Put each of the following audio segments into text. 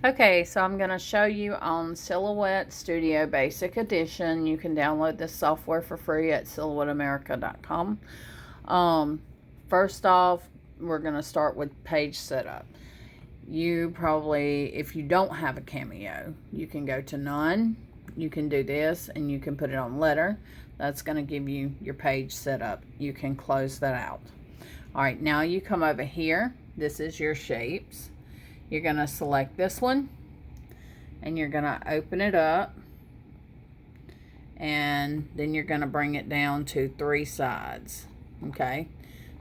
Okay, so I'm going to show you on Silhouette Studio Basic Edition. You can download this software for free at silhouetteamerica.com. First off, we're going to start with page setup. You probably, if you don't have a Cameo, you can go to None. You can do this and you can put it on Letter. That's going to give you your page setup. You can close that out. All right, now you come over here. This is your shapes. You're going to select this one and you're going to open it up, and then you're going to bring it down to 3 sides. Okay,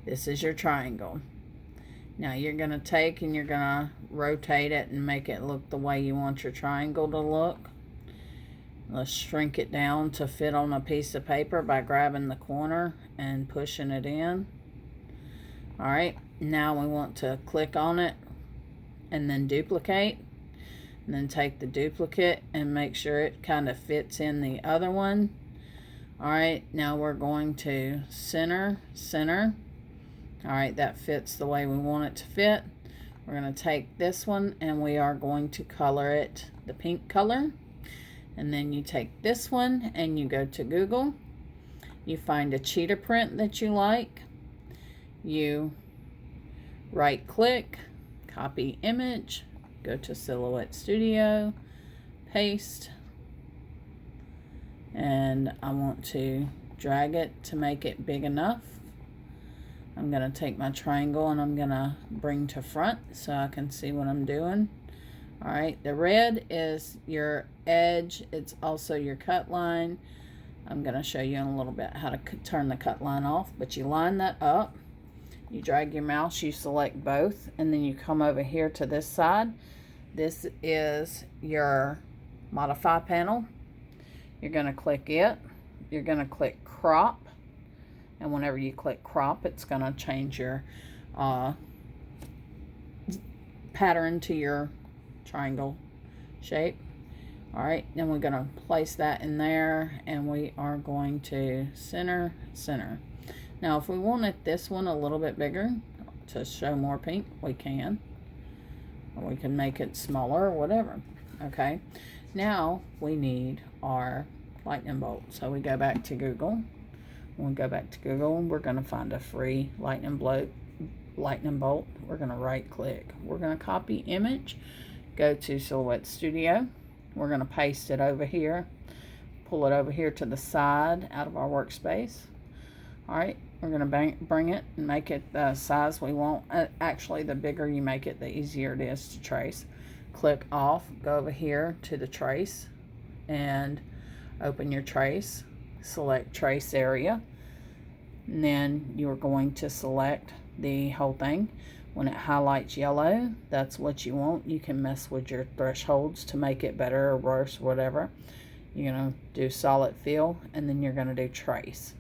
this is your triangle. Now you're going to take and you're going to rotate it and make it look the way you want your triangle to look. Let's shrink it down to fit on a piece of paper by grabbing the corner and pushing it in. All right, now we want to click on it and then duplicate, and then take the duplicate and make sure it kind of fits in the other one. All right, now we're going to center. All right, that fits the way we want it to fit. We're going to take this one and we are going to color it the pink color. And then you take this one and you go to Google. You find a cheetah print that you like. You right click, copy image, go to Silhouette Studio, paste, and I want to drag it to make it big enough. I'm going to take my triangle and I'm going to bring to front so I can see what I'm doing. All right, the red is your edge. It's also your cut line. I'm going to show you in a little bit how to turn the cut line off, but you line that up. You drag your mouse, you select both, and then you come over here to this side. This is your modify panel. You're going to click it. You're going to click crop. And whenever you click crop, it's going to change your pattern to your triangle shape. All right, then we're going to place that in there, and we are going to center. Now, if we wanted this one a little bit bigger to show more pink, we can. Or we can make it smaller or whatever. Okay, now we need our lightning bolt. So we go back to Google. When we go back to Google, we're going to find a free lightning bolt. We're going to right click. We're going to copy image, go to Silhouette Studio. We're going to paste it over here, pull it over here to the side out of our workspace. All right, we're going to bring it and make it the size we want. Actually, the bigger you make it, the easier it is to trace. Click off, go over here to the trace, and open your trace. Select trace area. And then you're going to select the whole thing. When it highlights yellow, that's what you want. You can mess with your thresholds to make it better or worse, whatever. You're going to do solid fill, and then you're going to do trace.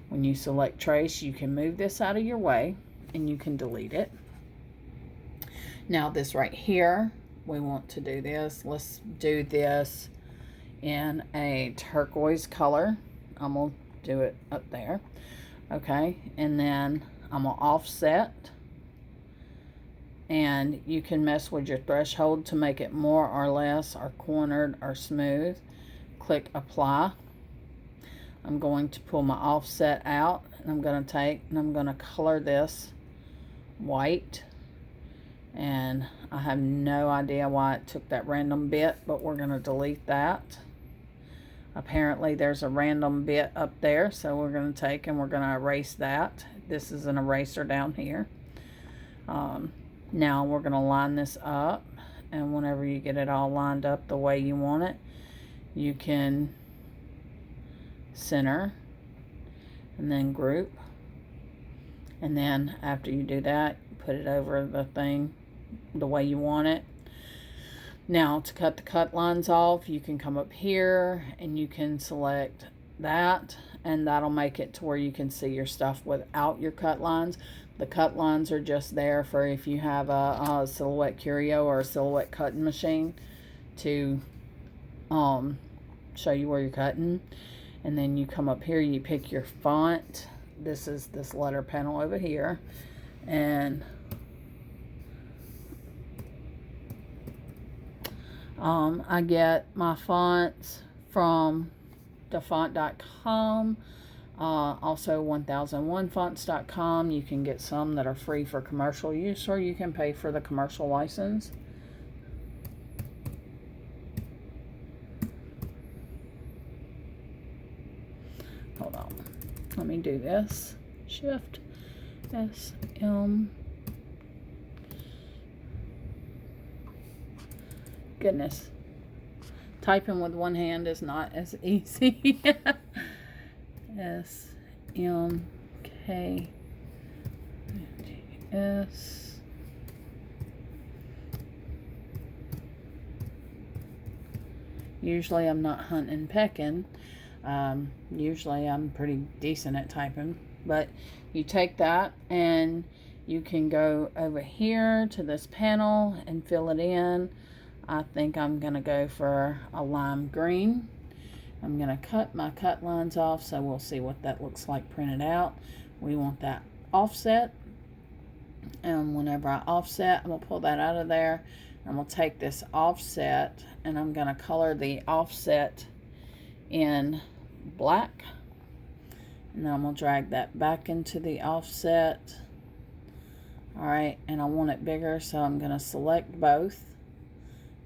When you select trace, you can move this out of your way and you can delete it. Now this right here, we want to do this. Let's do this in a turquoise color. I'm going to do it up there. Okay, and then I'm going to offset. And you can mess with your threshold to make it more or less, or cornered or smooth. Click apply. I'm going to pull my offset out, and I'm going to take and I'm going to color this white. And I have no idea why it took that random bit, but we're going to delete that. Apparently there's a random bit up there, so we're going to take and we're going to erase that. This is an eraser down here. Now we're going to line this up, and whenever you get it all lined up the way you want it, you can center and then group, and then after you do that, put it over the thing the way you want it. Now to cut the cut lines off, you can come up here and you can select that, and that'll make it to where you can see your stuff without your cut lines. The cut lines are just there for if you have a Silhouette Curio or a Silhouette cutting machine to show you where you're cutting. And then you come up here, you pick your font. This is this letter panel over here, and I get my fonts from defont.com, also 1001fonts.com. You can get some that are free for commercial use, or you can pay for the commercial license. Hold on, let me do this. Shift SM. Goodness, typing with one hand is not as easy. SMKS. Usually I'm not hunting and pecking. Usually I'm pretty decent at typing, but you take that and you can go over here to this panel and fill it in. I think I'm going to go for a lime green. I'm going to cut my cut lines off, so we'll see what that looks like printed out. We want that offset, and whenever I offset, I'm going to pull that out of there. I'm going to take this offset and I'm going to color the offset in black, and then I'm going to drag that back into the offset. Alright, and I want it bigger, so I'm going to select both.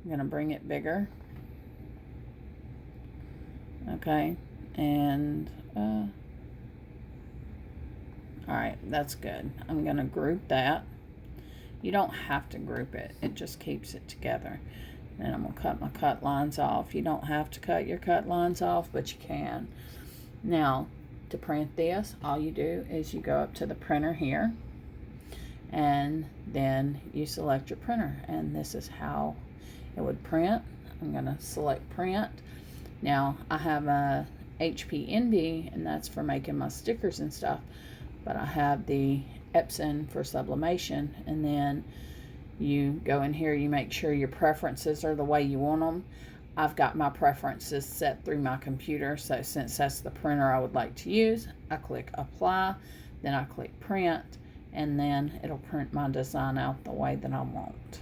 I'm going to bring it bigger. Okay, and alright, that's good. I'm going to group that. You don't have to group it, it just keeps it together. And I'm going to cut my cut lines off. You don't have to cut your cut lines off, but you can. Now, to print this, all you do is you go up to the printer here, and then you select your printer, and this is how it would print. I'm going to select print. Now I have a HP Envy, and that's for making my stickers and stuff, but I have the Epson for sublimation. And then you go in here, you make sure your preferences are the way you want them. I've got my preferences set through my computer, so since that's the printer I would like to use, I click apply, then I click print, and then it'll print my design out the way that I want.